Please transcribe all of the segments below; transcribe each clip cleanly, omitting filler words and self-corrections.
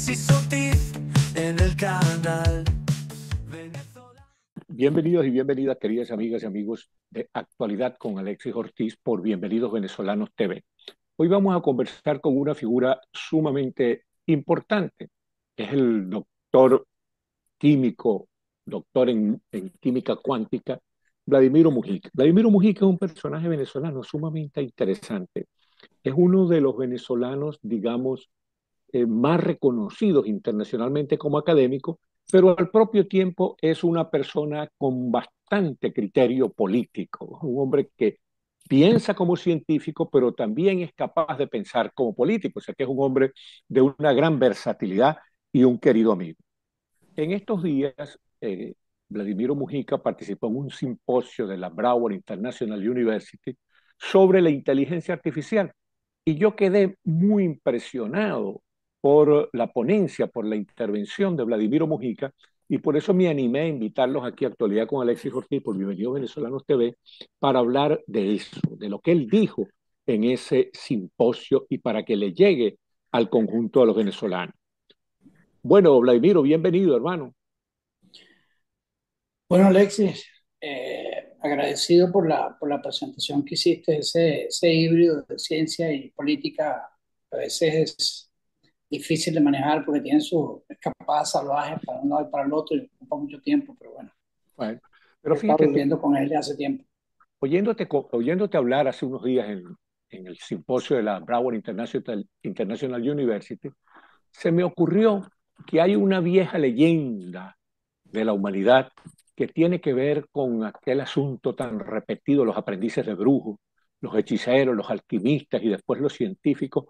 Alexis Ortiz en el canal venezolano. Bienvenidos y bienvenidas, queridas amigas y amigos de Actualidad con Alexis Ortiz por Bienvenidos Venezolanos TV. Hoy vamos a conversar con una figura sumamente importante. Es el doctor químico, doctor en química cuántica, Vladimiro Mujica. Vladimiro Mujica es un personaje venezolano sumamente interesante. Es uno de los venezolanos, digamos, más reconocidos internacionalmente como académico, pero al propio tiempo es una persona con bastante criterio político, un hombre que piensa como científico, pero también es capaz de pensar como político, o sea que es un hombre de una gran versatilidad y un querido amigo. En estos días, Vladimiro Mujica participó en un simposio de la Broward International University sobre la inteligencia artificial. Y yo quedé muy impresionado por la ponencia, por la intervención de Vladimiro Mujica, y por eso me animé a invitarlos aquí a Actualidad con Alexis Ortiz por Bienvenidos Venezolanos TV para hablar de eso, de lo que él dijo en ese simposio y para que le llegue al conjunto de los venezolanos. Bueno, Vladimiro, bienvenido, hermano. Bueno, Alexis, agradecido por la presentación que hiciste, ese híbrido de ciencia y política a veces es difícil de manejar porque tiene sus escapadas salvajes para un lado y para el otro y ocupa mucho tiempo, pero bueno, Bueno, pero he estado fíjate tú, viviendo con él de hace tiempo. oyéndote hablar hace unos días en el simposio de la Broward International University, se me ocurrió que hay una vieja leyenda de la humanidad que tiene que ver con aquel asunto tan repetido, los aprendices de brujos, los hechiceros, los alquimistas y después los científicos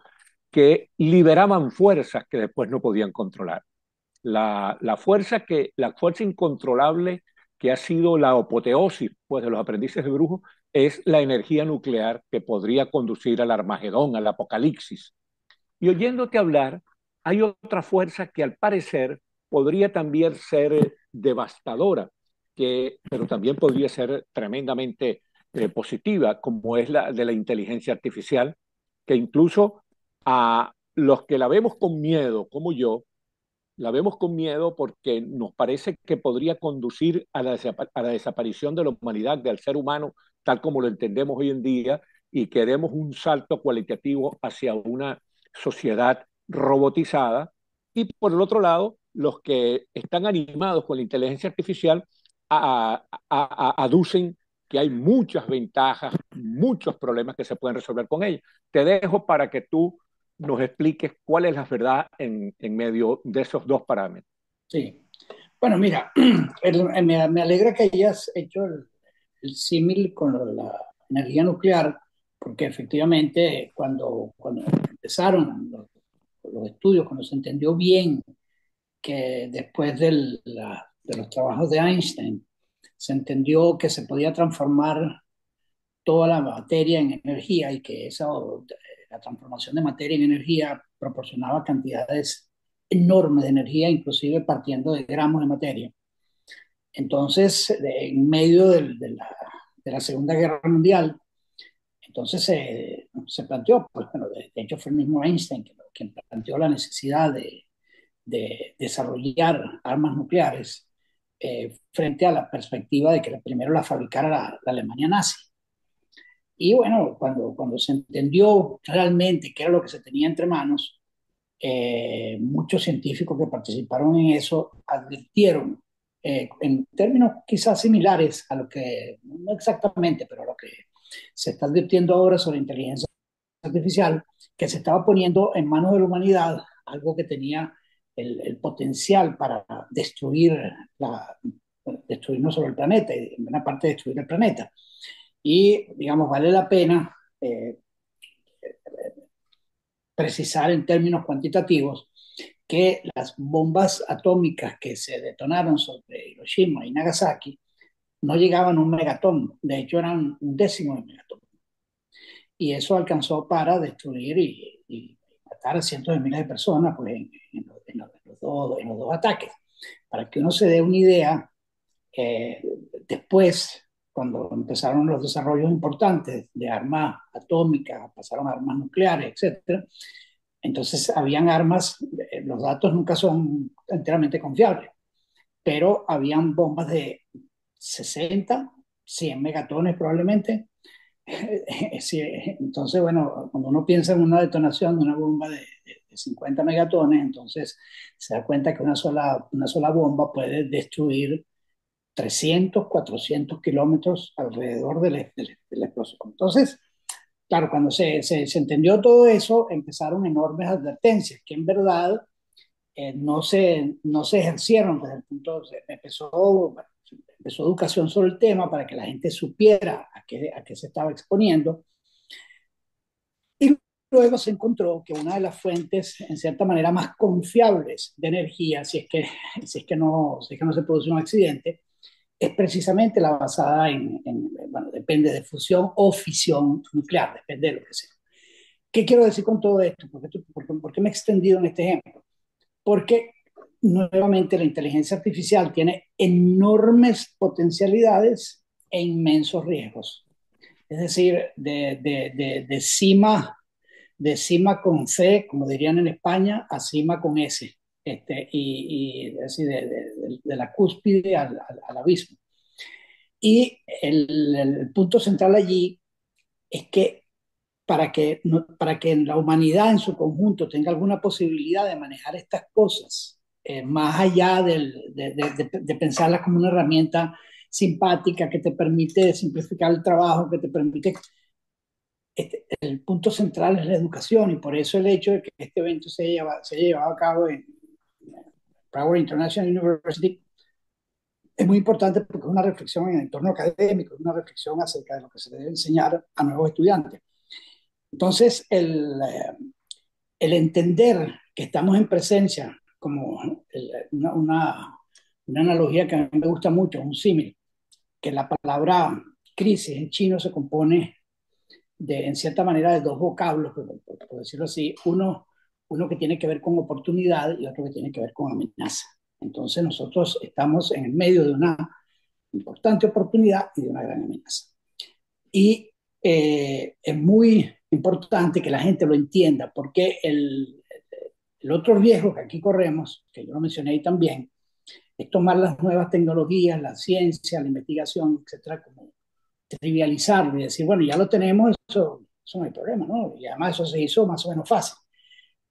que liberaban fuerzas que después no podían controlar. La fuerza incontrolable que ha sido la apoteosis pues, de los aprendices de brujos es la energía nuclear que podría conducir al Armagedón, al Apocalipsis. Y oyéndote hablar, hay otra fuerza que al parecer podría también ser devastadora, pero también podría ser tremendamente positiva, como es la de la inteligencia artificial, que incluso a los que la vemos con miedo, como yo, la vemos con miedo porque nos parece que podría conducir a la desaparición de la humanidad, del ser humano, tal como lo entendemos hoy en día, y queremos un salto cualitativo hacia una sociedad robotizada. Y por el otro lado, los que están animados con la inteligencia artificial aducen que hay muchas ventajas, muchos problemas que se pueden resolver con ella. Te dejo para que tú nos expliques cuál es la verdad en medio de esos dos parámetros. Sí. Bueno, mira, me alegra que hayas hecho el símil con lo de la energía nuclear, porque efectivamente cuando empezaron los estudios, cuando se entendió bien que después de los trabajos de Einstein se entendió que se podía transformar toda la materia en energía y que la transformación de materia en energía proporcionaba cantidades enormes de energía, inclusive partiendo de gramos de materia. Entonces, en medio de la Segunda Guerra Mundial, entonces se planteó, pues bueno, de hecho fue el mismo Einstein quien planteó la necesidad de desarrollar armas nucleares frente a la perspectiva de que primero la fabricara la Alemania nazi. Y bueno, cuando se entendió realmente qué era lo que se tenía entre manos, muchos científicos que participaron en eso advirtieron, en términos quizás similares a lo que, no exactamente, pero a lo que se está advirtiendo ahora sobre inteligencia artificial, que se estaba poniendo en manos de la humanidad algo que tenía el potencial para destruirnos sobre el planeta y en buena parte destruir el planeta. Y, digamos, vale la pena precisar en términos cuantitativos que las bombas atómicas que se detonaron sobre Hiroshima y Nagasaki no llegaban a un megatón, de hecho eran un décimo de megatón. Y eso alcanzó para destruir y matar a cientos de miles de personas pues, en los dos ataques. Para que uno se dé una idea, eh, después, cuando empezaron los desarrollos importantes de armas atómicas, pasaron a armas nucleares, etcétera, Entonces, habían armas, los datos nunca son enteramente confiables, pero habían bombas de 60, 100 megatones probablemente. Sí, entonces, bueno, cuando uno piensa en una detonación de una bomba de 50 megatones, entonces se da cuenta que una sola bomba puede destruir 300, 400 kilómetros alrededor de la explosión. Entonces, claro, cuando se entendió todo eso, empezaron enormes advertencias que en verdad no se ejercieron desde el punto de empezó educación sobre el tema para que la gente supiera a qué se estaba exponiendo. Y luego se encontró que una de las fuentes, en cierta manera, más confiables de energía, si es que no se produce un accidente, es precisamente la basada bueno, depende de fusión o fisión nuclear, depende de lo que sea. ¿Qué quiero decir con todo esto? ¿Por qué me he extendido en este ejemplo? Porque nuevamente la inteligencia artificial tiene enormes potencialidades e inmensos riesgos. Es decir, de cima con C, como dirían en España, a cima con S. Es decir, de la cúspide al abismo. Y el punto central allí es que para que la humanidad en su conjunto tenga alguna posibilidad de manejar estas cosas, más allá de pensarlas como una herramienta simpática que te permite simplificar el trabajo, que te permite... el punto central es la educación, y por eso el hecho de que este evento se haya llevado a cabo en Broward International University es muy importante porque es una reflexión en el entorno académico, es una reflexión acerca de lo que se debe enseñar a nuevos estudiantes. Entonces, el entender que estamos en presencia, como una analogía que a mí me gusta mucho, un símil, que la palabra crisis en chino se compone en cierta manera de dos vocablos, por decirlo así, uno que tiene que ver con oportunidad y otro que tiene que ver con amenaza. Entonces nosotros estamos en el medio de una importante oportunidad y de una gran amenaza. Y es muy importante que la gente lo entienda, porque el otro riesgo que aquí corremos, que yo lo mencioné ahí también, es tomar las nuevas tecnologías, la ciencia, la investigación, etcétera, como trivializarlo y decir, bueno, ya lo tenemos, eso no hay problema, ¿no? Y además eso se hizo más o menos fácil.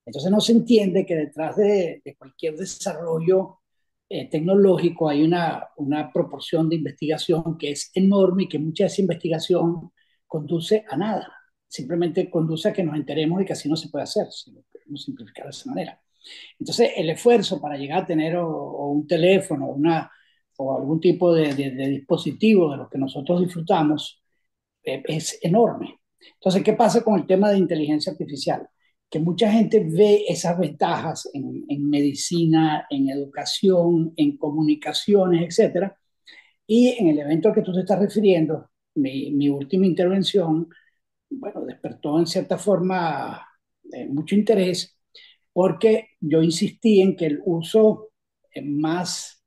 Entonces no se entiende que detrás de cualquier desarrollo tecnológico hay una proporción de investigación que es enorme y que mucha de esa investigación conduce a nada. Simplemente conduce a que nos enteremos de que así no se puede hacer, si lo queremos simplificar de esa manera. Entonces el esfuerzo para llegar a tener o un teléfono o algún tipo de dispositivo de los que nosotros disfrutamos es enorme. Entonces, ¿qué pasa con el tema de inteligencia artificial? Que mucha gente ve esas ventajas en medicina, en educación, en comunicaciones, etcétera. Y en el evento al que tú te estás refiriendo, mi última intervención, bueno, despertó en cierta forma mucho interés porque yo insistí en que el uso más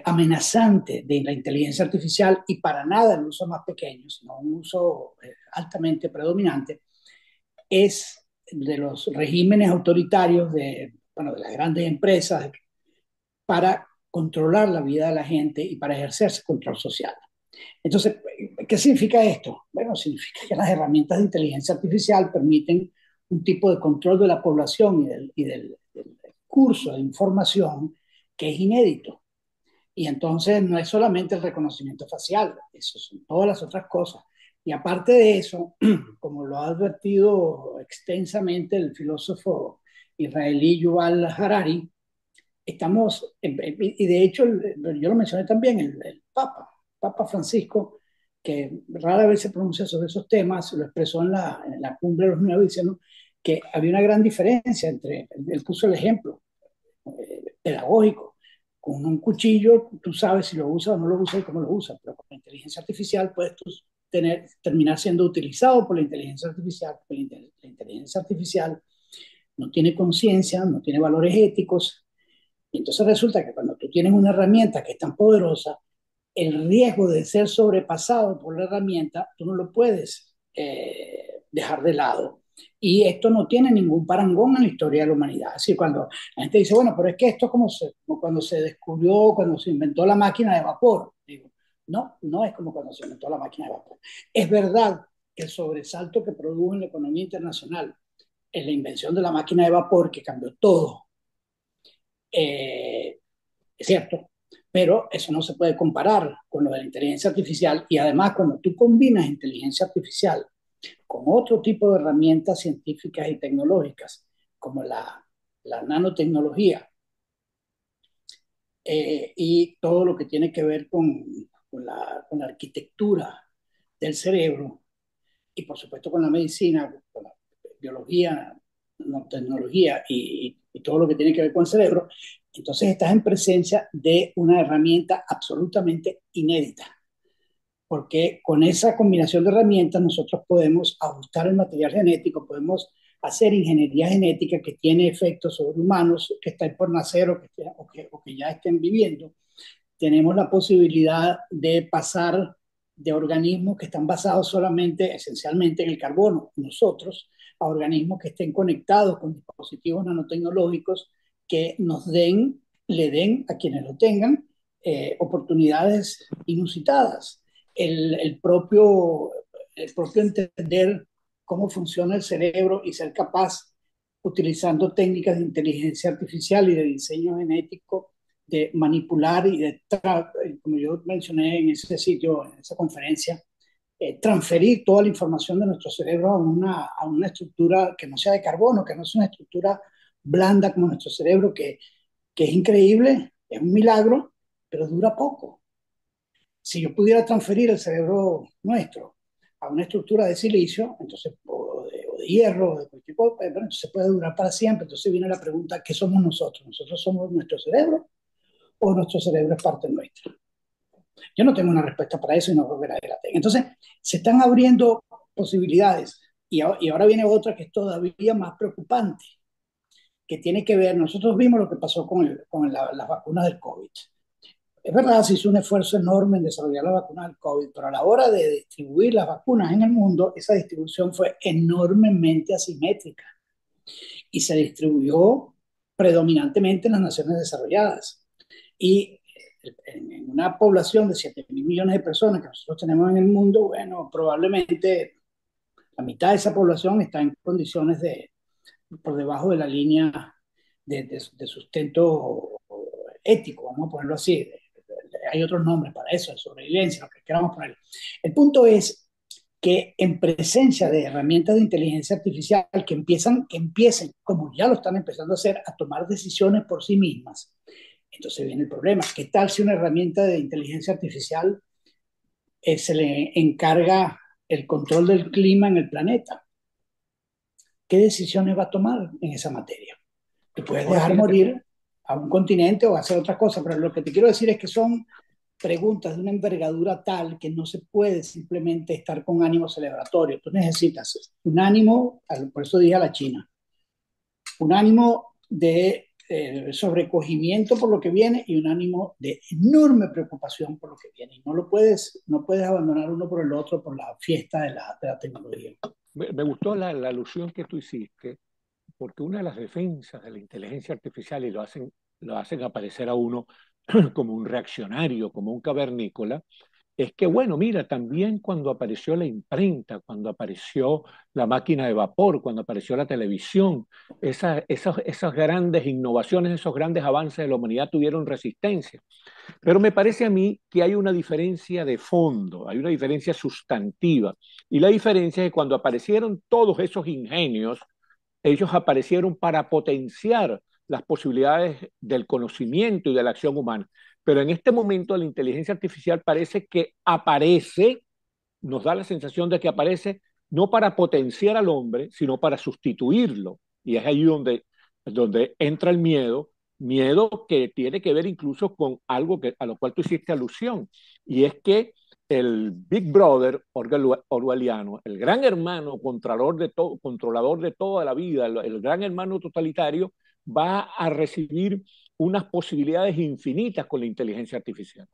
amenazante de la inteligencia artificial, y para nada el uso más pequeño, sino un uso altamente predominante, es de los regímenes autoritarios bueno, de las grandes empresas para controlar la vida de la gente y para ejercer ese control social. Entonces, ¿qué significa esto? Bueno, significa que las herramientas de inteligencia artificial permiten un tipo de control de la población del curso de información que es inédito. Y entonces no es solamente el reconocimiento facial, eso son todas las otras cosas. Y aparte de eso, como lo ha advertido extensamente el filósofo israelí Yuval Harari, y de hecho yo lo mencioné también, el Papa Francisco, que rara vez se pronuncia sobre esos temas, lo expresó en la cumbre de los nuevos diciendo que había una gran diferencia entre, él puso el ejemplo pedagógico. Con un cuchillo tú sabes si lo usas o no lo usas y cómo lo usas, pero con la inteligencia artificial puedes tú terminar siendo utilizado por la inteligencia artificial, porque la inteligencia artificial no tiene conciencia, no tiene valores éticos, y entonces resulta que cuando tú tienes una herramienta que es tan poderosa, el riesgo de ser sobrepasado por la herramienta, tú no lo puedes dejar de lado. Y esto no tiene ningún parangón en la historia de la humanidad. Así cuando la gente dice, bueno, pero es que esto es como cuando se descubrió, cuando se inventó la máquina de vapor. Digo, no, no es como cuando se inventó la máquina de vapor. Es verdad que el sobresalto que produjo en la economía internacional en la invención de la máquina de vapor, que cambió todo, es cierto, pero eso no se puede comparar con lo de la inteligencia artificial. Y además, cuando tú combinas inteligencia artificial con otro tipo de herramientas científicas y tecnológicas, como la nanotecnología, y todo lo que tiene que ver con la arquitectura del cerebro, y por supuesto con la medicina, con la biología, nanotecnología y todo lo que tiene que ver con el cerebro, entonces estás en presencia de una herramienta absolutamente inédita, porque con esa combinación de herramientas nosotros podemos ajustar el material genético, podemos hacer ingeniería genética que tiene efectos sobre humanos que están por nacer o que ya estén viviendo. Tenemos la posibilidad de pasar de organismos que están basados solamente, esencialmente en el carbono, nosotros, a organismos que estén conectados con dispositivos nanotecnológicos que le den a quienes lo tengan oportunidades inusitadas. El propio entender cómo funciona el cerebro y ser capaz, utilizando técnicas de inteligencia artificial y de diseño genético, de manipular y como yo mencioné en ese sitio, en esa conferencia, transferir toda la información de nuestro cerebro a una estructura que no sea de carbono, que no sea una estructura blanda como nuestro cerebro, que es increíble, es un milagro, pero dura poco. Si yo pudiera transferir el cerebro nuestro a una estructura de silicio, entonces, o de hierro, o de cualquier cosa, bueno, entonces puede durar para siempre. Entonces viene la pregunta, ¿qué somos nosotros? ¿Nosotros somos nuestro cerebro o nuestro cerebro es parte nuestra? Yo no tengo una respuesta para eso y no creo que nadie la tenga. Entonces, se están abriendo posibilidades y ahora viene otra que es todavía más preocupante, que tiene que ver, nosotros vimos lo que pasó con las vacunas del COVID. Es verdad, se hizo un esfuerzo enorme en desarrollar la vacuna del COVID, pero a la hora de distribuir las vacunas en el mundo, esa distribución fue enormemente asimétrica y se distribuyó predominantemente en las naciones desarrolladas. Y en una población de 7.000 millones de personas que nosotros tenemos en el mundo, bueno, probablemente la mitad de esa población está en condiciones por debajo de la línea de sustento ético, vamos a ponerlo así. Hay otros nombres para eso, de sobrevivencia, lo que queramos poner. El punto es que en presencia de herramientas de inteligencia artificial que empiecen, como ya lo están empezando a hacer, a tomar decisiones por sí mismas, entonces viene el problema. ¿Qué tal si una herramienta de inteligencia artificial se le encarga el control del clima en el planeta? ¿Qué decisiones va a tomar en esa materia? Tú puedes Ahora dejar fíjate, morir a un continente o hacer otra cosa, pero lo que te quiero decir es que son preguntas de una envergadura tal que no se puede simplemente estar con ánimo celebratorio. Tú necesitas un ánimo, por eso dije a la China, un ánimo de sobrecogimiento por lo que viene y un ánimo de enorme preocupación por lo que viene. Y no puedes abandonar uno por el otro por la fiesta de la tecnología. me gustó la alusión que tú hiciste, porque una de las defensas de la inteligencia artificial, y lo hacen aparecer a uno como un reaccionario, como un cavernícola, es que, bueno, mira, también cuando apareció la imprenta, cuando apareció la máquina de vapor, cuando apareció la televisión, esas grandes innovaciones, esos grandes avances de la humanidad tuvieron resistencia. Pero me parece a mí que hay una diferencia de fondo, hay una diferencia sustantiva. Y la diferencia es que cuando aparecieron todos esos ingenios, ellos aparecieron para potenciar las posibilidades del conocimiento y de la acción humana. Pero en este momento la inteligencia artificial parece que aparece, nos da la sensación de que aparece no para potenciar al hombre, sino para sustituirlo. Y es ahí donde entra el miedo, miedo que tiene que ver incluso con algo a lo cual tú hiciste alusión, y es que el Big Brother orwelliano, el gran hermano controlador de toda la vida, el gran hermano totalitario, va a recibir unas posibilidades infinitas con la inteligencia artificial.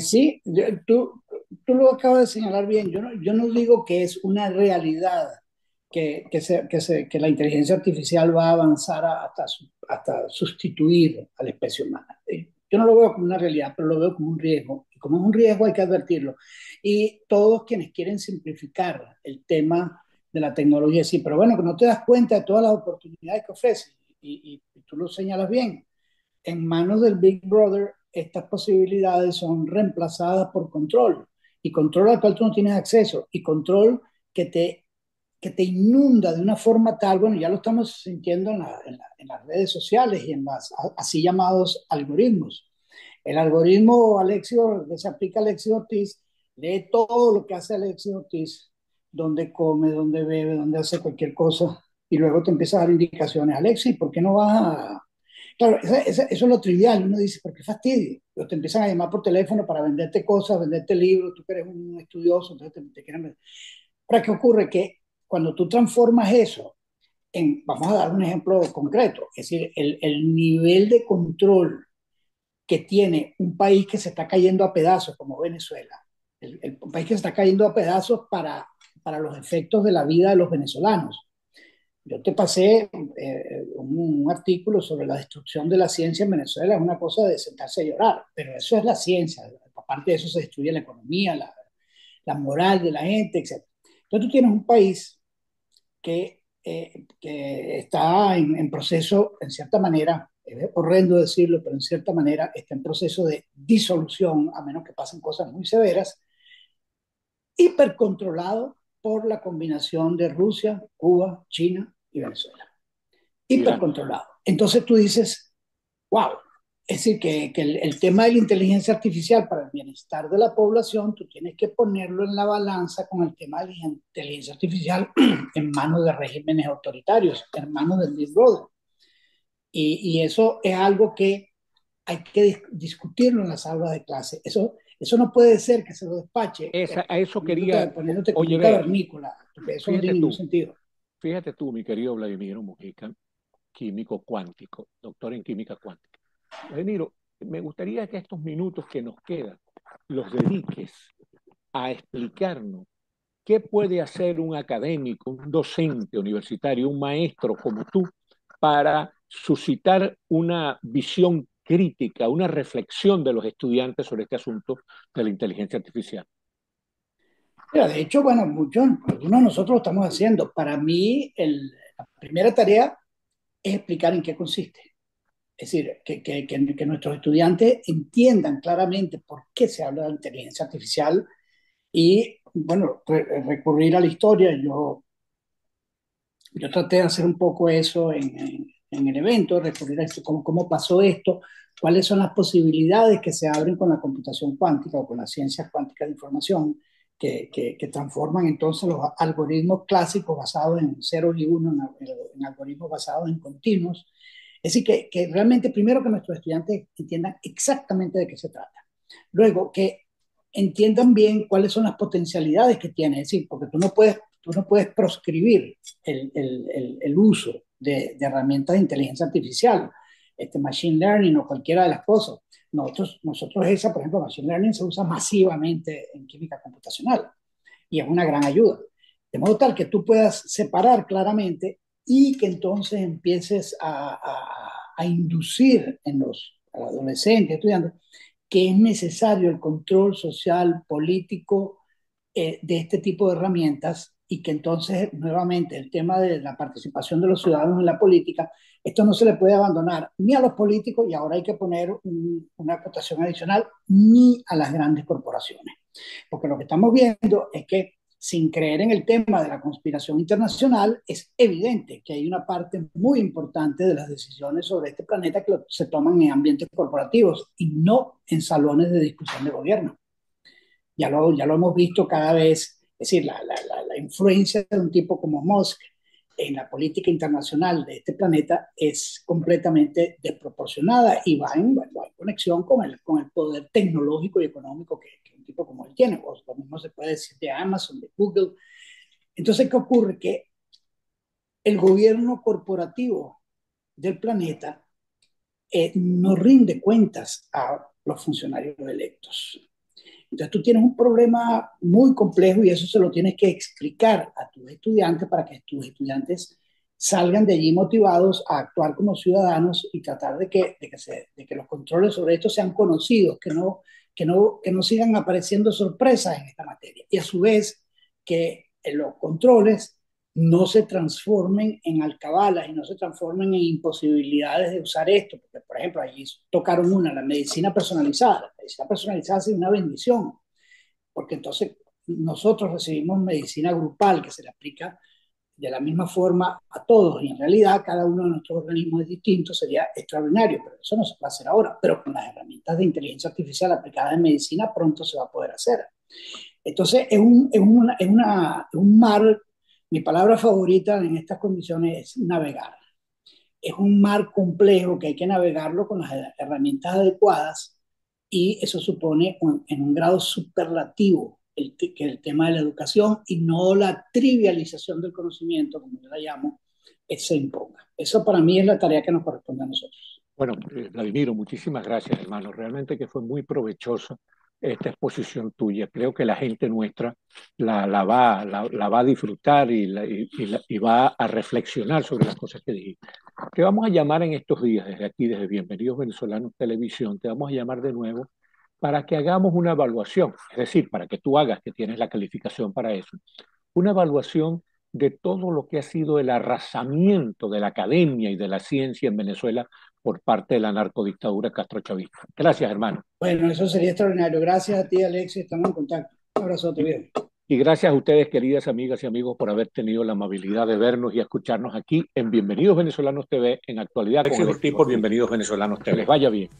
Sí, tú lo acabas de señalar bien. Yo no digo que es una realidad que la inteligencia artificial va a avanzar hasta sustituir a la especie humana. Yo no lo veo como una realidad, pero lo veo como un riesgo. Y como es un riesgo hay que advertirlo. Y todos quienes quieren simplificar el tema de la tecnología, sí, pero bueno, que no te das cuenta de todas las oportunidades que ofrece. Y tú lo señalas bien. En manos del Big Brother, estas posibilidades son reemplazadas por control. Y control al cual tú no tienes acceso. Y control que te inunda de una forma tal, bueno, ya lo estamos sintiendo en las redes sociales y en las así llamados algoritmos. El algoritmo Alexio, que se aplica a Alexio Ortiz, lee todo lo que hace Alexio Ortiz, dónde come, dónde bebe, dónde hace cualquier cosa, y luego te empieza a dar indicaciones. Alexi, ¿por qué no vas a...? Claro, eso es lo trivial. Uno dice, ¿por qué fastidio? Pero te empiezan a llamar por teléfono para venderte cosas, venderte libros, tú que eres un estudioso, entonces te quieren... ¿Para qué ocurre? Que cuando tú transformas eso vamos a dar un ejemplo concreto, es decir, el nivel de control que tiene un país que se está cayendo a pedazos como Venezuela, el país que se está cayendo a pedazos para los efectos de la vida de los venezolanos. Yo te pasé un artículo sobre la destrucción de la ciencia en Venezuela, es una cosa de sentarse a llorar, pero eso es la ciencia, aparte de eso se destruye la economía, la moral de la gente, etc. Entonces tú tienes un país que está en proceso, en cierta manera, es horrendo decirlo, pero en cierta manera está en proceso de disolución, a menos que pasen cosas muy severas, hipercontrolado por la combinación de Rusia, Cuba, China y Venezuela. Irán. Hipercontrolado. Entonces tú dices, wow, es decir, que el tema de la inteligencia artificial para el bienestar de la población, tú tienes que ponerlo en la balanza con el tema de la inteligencia artificial en manos de regímenes autoritarios, en manos del Big Brother. Y eso es algo que hay que discutirlo en las aulas de clase. Eso no puede ser que se lo despache A eso quería, poniéndote como oye, un ve, cavernícola, porque eso no fíjate tiene ningún tú, sentido. fíjate tú, mi querido Vladimiro Mujica, químico cuántico, doctor en química cuántica. Vladimiro, me gustaría que estos minutos que nos quedan los dediques a explicarnos qué puede hacer un académico, un docente universitario, un maestro como tú, para suscitar una visión crítica, una reflexión de los estudiantes sobre este asunto de la inteligencia artificial. Mira, de hecho, bueno, algunos de nosotros lo estamos haciendo. Para mí, la primera tarea es explicar en qué consiste. Es decir, que nuestros estudiantes entiendan claramente por qué se habla de inteligencia artificial y, bueno, recurrir a la historia. Yo traté de hacer un poco eso en el evento, recurrir a esto, cómo pasó esto, cuáles son las posibilidades que se abren con la computación cuántica o con las ciencias cuánticas de información, que transforman entonces los algoritmos clásicos basados en ceros y unos en algoritmos basados en continuos. Es decir, que realmente primero que nuestros estudiantes entiendan exactamente de qué se trata. Luego, que entiendan bien cuáles son las potencialidades que tiene. Es decir, porque tú no puedes proscribir el uso de herramientas de inteligencia artificial, machine learning o cualquiera de las cosas. Nosotros esa, por ejemplo, machine learning se usa masivamente en química computacional y es una gran ayuda. De modo tal que tú puedas separar claramente y que entonces empieces a inducir en los adolescentes, estudiantes, que es necesario el control social, político de este tipo de herramientas y que entonces nuevamente el tema de la participación de los ciudadanos en la política, esto no se le puede abandonar ni a los políticos y ahora hay que poner una acotación adicional, ni a las grandes corporaciones. Porque lo que estamos viendo es que sin creer en el tema de la conspiración internacional, es evidente que hay una parte muy importante de las decisiones sobre este planeta que se toman en ambientes corporativos y no en salones de discusión de gobierno. Ya lo hemos visto cada vez, es decir, la influencia de un tipo como Musk en la política internacional de este planeta es completamente desproporcionada y va en conexión con el poder tecnológico y económico que un tipo como él tiene. O lo mismo se puede decir de Amazon, de Google. Entonces, ¿qué ocurre? Que el gobierno corporativo del planeta no rinde cuentas a los funcionarios electos. Entonces tú tienes un problema muy complejo y eso se lo tienes que explicar a tus estudiantes para que tus estudiantes salgan de allí motivados a actuar como ciudadanos y tratar de que los controles sobre esto sean conocidos, que no sigan apareciendo sorpresas en esta materia. Y a su vez, que los controles no se transformen en alcabalas y no se transformen en imposibilidades de usar esto. Porque, por ejemplo, allí tocaron la medicina personalizada. La medicina personalizada es una bendición, porque entonces nosotros recibimos medicina grupal que se le aplica de la misma forma a todos, y en realidad cada uno de nuestros organismos es distinto, sería extraordinario, pero eso no se puede hacer ahora, pero con las herramientas de inteligencia artificial aplicadas en medicina pronto se va a poder hacer. Entonces es un mar, mi palabra favorita en estas condiciones es navegar. Es un mar complejo que hay que navegarlo con las herramientas adecuadas, y eso supone en un grado superlativo que el tema de la educación y no la trivialización del conocimiento, como yo la llamo, se imponga. Eso para mí es la tarea que nos corresponde a nosotros. Bueno, Vladimiro, muchísimas gracias, hermano. Realmente que fue muy provechosa esta exposición tuya. Creo que la gente nuestra la va a disfrutar y va a reflexionar sobre las cosas que dijiste. Te vamos a llamar en estos días, desde aquí, desde Bienvenidos Venezolanos Televisión, te vamos a llamar de nuevo para que hagamos una evaluación, es decir, para que tú hagas, que tienes la calificación para eso, una evaluación de todo lo que ha sido el arrasamiento de la academia y de la ciencia en Venezuela por parte de la narcodictadura castrochavista. Gracias, hermano. Bueno, eso sería extraordinario. Gracias a ti, Alexis. Estamos en contacto. Un abrazote, bien. Y gracias a ustedes, queridas amigas y amigos, por haber tenido la amabilidad de vernos y escucharnos aquí en Bienvenidos Venezolanos TV, en Actualidad con Alexis Ortiz por Bienvenidos Venezolanos TV. Vaya bien.